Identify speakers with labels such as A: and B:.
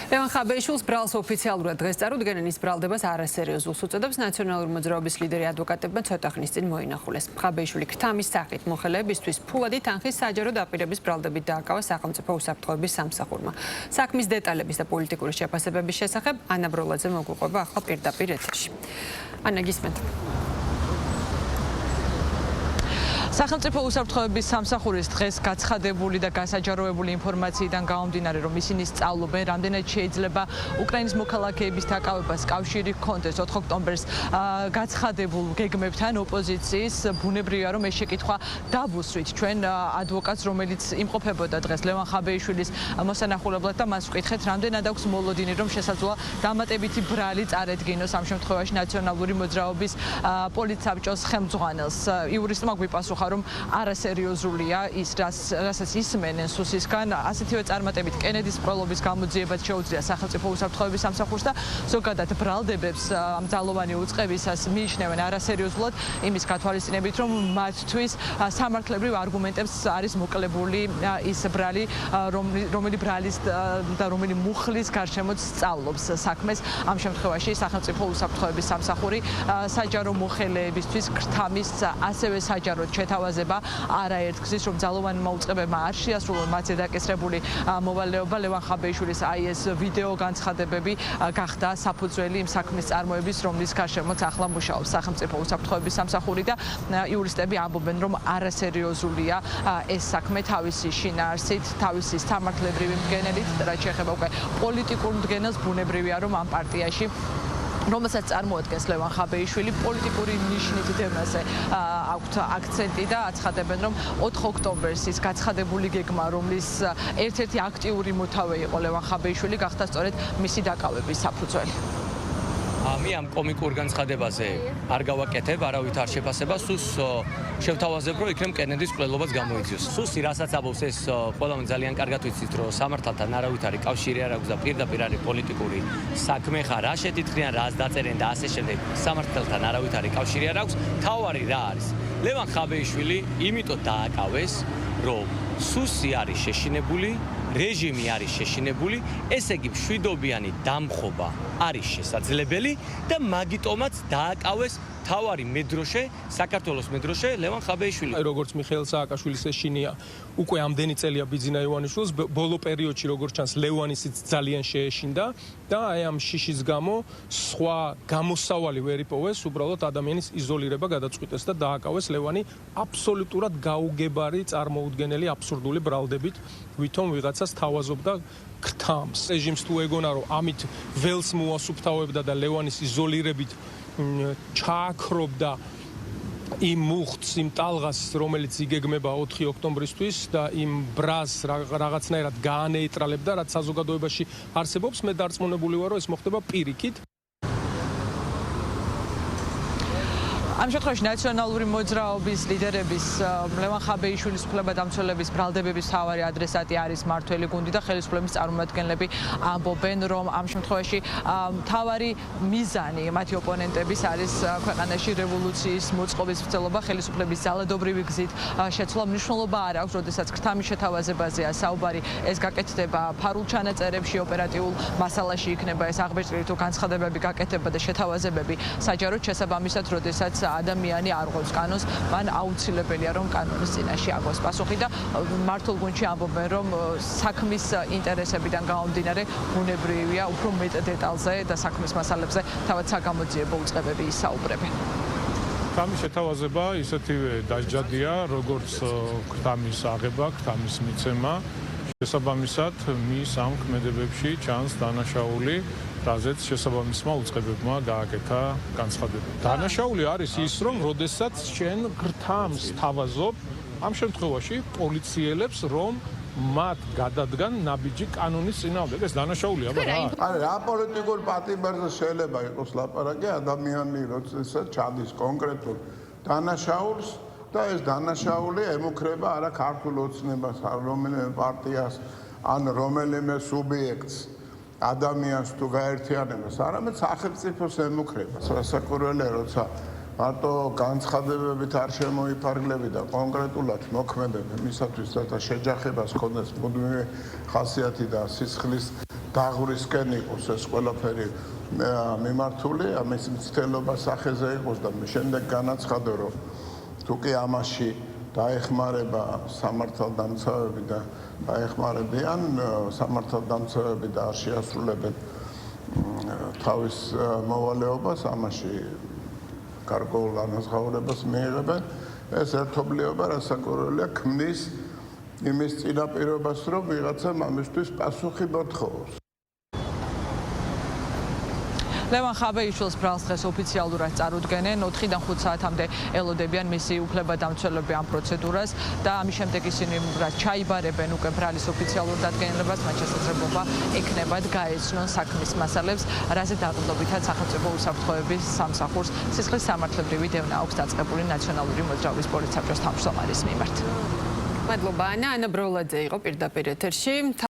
A: ლევან ხაბეიშვილს ბრალს ოფიციალურად დღეს წარუდგენენ, ის ბრალდებას არასერიოზულს უწოდებს. ნაციონალური მოძრაობის ლიდერი ადვოკატებმა ცოტა ხნის წინ მოინახულეს. ხაბეიშვილი ქთამის სახით მოხელეებისთვის ფულადი თანხის საჯარო დაპირების ბრალდებით დააკავა სახელმწიფო უსაფრთხოების სამსახურმა. საქმის დეტალების და პოლიტიკური შეფასებების შესახებ ანა ბროლაძე მოგუყვება ახლა პირდაპირ ეთერში. ანა, გისმენთ. სახელმწიფო უსაფრთხოების სამსახურის დღეს გაცხადებული და გასაჯაროებული ინფორმაციიდან გამომდინარე, რომ ისინი სწავლობენ, რამდენად შეიძლება უკრაინის მოქალაქეების დაკავებას კავშირი ჰქონდეს 4 ოქტომბერს გაცხადებულ გეგმებთან ოპოზიციის, ბუნებრივია, რომ ეს შეკითხვა დავუსვით ჩვენ ადვოკატს, რომელიც იმყოფებოდა დღეს ლევან ხაბეიშვილის მოსანახულებლად და მას ვკითხეთ, რამდენად აქვს მოლოდინი, რომ შესაძლოა დამატებითი ბრალი წარედგინოს ამ შემთხვევაში ნაციონალური მოძრაობის პოლიტსაბჭოს ხელმძღვანელს. იურისტმა გვიპასუხა, რომ არასერიოზულია ის, რასაც ისმენენ სუსისგან, ასეთივე წარმატებით კენედის პროლობის გამოძიებას შეუძლია სახელმწიფო უსაფრთხოების სამსახურს და ზოგადად ბრალდებებს ამ ძალოვანი უწყებისას მიიჩნევენ არასერიოზულად, იმის გათვალისწინებით, რომ მათთვის სამართლებრივ არგუმენტებს არის მოკლებული ის ბრალი, რომელი ბრალის და რომელი მუხლის გარშემოც სწავლობს საქმეს. ამ შემთხვევაში სახელმწიფო უსაფრთხოების სამსახური საჯარო მოხელეებისთვის ქრთამის ასევე საჯაროდ შეთავაზება არაერთგზის, რომ ძალოვანმა უწყებებმა არ შეასრულონ მათზე დაკისრებული მოვალეობა. ლევან ხაბეიშვილის აი ეს ვიდეო განცხადებები გახდა საფუძველი იმ საქმის წარმოების, რომლის გარშემოც ახლა მუშაობს სახელმწიფო უსაფრთხოების სამსახური და იურისტები ამბობენ, რომ არასერიოზულია ეს საქმე თავისი შინაარსით, თავისი სამართლებრივი მდგენელით, რაც შეეხება უკვე პოლიტიკურ მდგენელს, ბუნებრივია, რომ ამ პარტიაში რომელსაც წარმოადგენს ლევან ხაბეიშვილი, პოლიტიკური ნიშნით დემაზე აქვთ აქცენტი და აცხადებენ, რომ 4 ოქტომბერს ის გაცხადებული გეგმა, რომლის ერთ-ერთი აქტიური მოთავე იყო ლევან ხაბეიშვილი, გახდა სწორედ მისი დაკავების საფუძველი.
B: მე ამ კომიკურ განცხადებაზე არ გავაკეთებ, არავით არ შეფასება, სუს შევთავაზებ, რომ იქნებ კენედის მკვლელობას გამოიწვიოს. სუსი, რასაც აბობს, ეს ყველამ ძალიან კარგად ვიცით, რომ სამართალთან არავით არის კავშირი არ აქვს და პირდაპირ არის პოლიტიკური საქმე, ხა რა შეთითხრიან, რას დაწერენ და ასე შემდეგ. სამართალთან არავით არის კავშირი არ აქვს. თავარი რა არის? ლევან ხაბეიშვილი იმიტომ დააკავეს, რომ სუსი არის შეშინებული, რეჟიმი არის შეშინებული, ესე იგი მშვიდობიანი დამხობა არის შესაძლებელი და მაგიტომაც დააკავეს თავარი მედროშე, საქართველოს მედროშე ლევან ხაბეიშვილი.
C: როგორც მიხეილ სააკაშვილის ეშინია, უკვე ამდენი წელია ბიძინა ივანიშვილს, ბოლო პერიოდში როგორც ჩანს ლევანისიც ძალიან შეეშინდა და აი ამ შიშის გამო სხვა გამოსავალი ვერ იპოვეს, უბრალოდ ადამიანის იზოლირება გადაწყვიტეს და დააკავეს ლევანი აბსოლუტურად გაუგებარი წარმოუდგენელი აბსურდული ბრალდებით, ვითომ ვიღაცას თავაზობდა ქთამს. რეჟიმს თუ ეგონა, რომ ამით ველს მოასუფთავებდა და ლევანის იზოლირებით ჩააქრობდა იმ მუხტს, იმ ტალღას, რომელიც იგეგმება 4 ოქტომბრისთვის და იმ ბრას რაღაცნაირად გაანეიტრალებდა, რაც საზოგადოებაში არსებობს. მე დარწმუნებული ვარ, რომ ეს მოხდება პირიქით.
A: ამ შემთხვევაში ნაციონალური მოძრაობის ლიდერების ლევან ხაბეიშვილის უფლებადამცველების ბრალდებების მთავარი ადრესატი არის მმართველი გუნდი და ხელისუფლების წარმომადგენლები ამბობენ, რომ ამ შემთხვევაში მთავარი მიზანი მათი ოპონენტების არის ქვეყანაში რევოლუციის მოწყობის მცდელობა, ხელისუფლების ძალადობრივი გზით შეცვლა. მნიშვნელობა არ აქვს, როდესაც ქრთამის შეთავაზებაზეა საუბარი, ეს გაკეთდება ფარულ ჩანაწერებში, ოპერატიულ მასალაში იქნება ეს აღბეჭდილი თუ განცხადებები გაკეთება და შეთავაზებები საჯაროდ შესაბამისად, როდესაც ადამიანი არ ღვევს კანონს, მან აუცილებელია, რომ კანონის წინაშე აგოს პასუხი და მართულ გუნდში ამბობენ, რომ საქმის ინტერესებიდან გამომდინარე, ბუნებრივია, უფრო მეტ დეტალზე და საქმის მასალებზე თავად საგამოძიებო უწყებები ისაუბრებენ.
D: ქთამის შეთავაზება ისეთივე დაჯადია, როგორც ქთამის აღება, ქთამის მიცემა. შესაბამისად, მის ამ ქმედებებში ჩანს დანაშაული, რაზეც შესაბამისმა უწყებებმა გააკეთა განცხადება. დანაშაული არის ის, რომ როდესაც შენ ქთამს თავაზობ, ამ შემთხვევაში პოლიციელებს, რომ მათ გადადგან ნაბიჯი კანონის წინააღმდეგ. ეს დანაშაულია, აბა რა?
E: არა, რა პოლიტიკურ პატიმრზე შეიძლება იყოს ლაპარაკი, ადამიანი როდესაც ჩადის კონკრეტულ დანაშაულს და ეს დანაშაული ემუქრება არა ქართულ ოცნებას, რომელიმე პარტიას ან რომელიმე სუბიექტს, ადამიანს თუ გაერთიანებას, არამედ სახელმწიფოს ემუქრებას. რასაკვირველია, როცა მარტო განცხადებებით არ შემოიფარგლები და კონკრეტულად მოქმედებ იმისათვის, რათა შეჯახებას ჰქონდეს მუდმივი ხასიათი და სისხლის დაღვრისკენ იყოს ეს ყველაფერი მიმართული, ამის მცდელობა სახეზე იყოს და შემდეგ განაცხადო, რომ თუ კი ამაში დაეხმარება სამართალდამცავები და დაეხმარებიან სამართალდამცავები და არ შეასრულებენ თავის მოვალეობას, ამაში გარკვეულ ანაზღაურებას მიიღებენ. ეს ერთობლიობა რასაკვირველია ქმნის იმის წინაპირობას, რომ ვიღაცამ ამისთვის პასუხი მოთხოვოს.
A: ლევან ხაბეიშვილს ბრალს დღეს ოფიციალურად წარუდგენენ 4-დან 5 საათამდე ელოდებიან მისი უფლებადამცველები ამ პროცედურას და ამის შემდეგ ისინი რაც ჩაიბარებენ უკვე ბრალის ოფიციალურ დადგენილებას, მათ შესაძლებლობა ექნებათ გაეცნონ საქმის მასალებს, რაზე დაყრდნობითაც სახელმწიფო უსაფრთხოების სამსახურს სისხლის სამართლებრივი დევნა აქვს დაწყებული ნაციონალური მოძრაობის პოლიცსაბჭოს თავმჯდომარის მიმართ.
F: მადლობა ანა ბროლაძე იყო პირდაპირ ეთერში.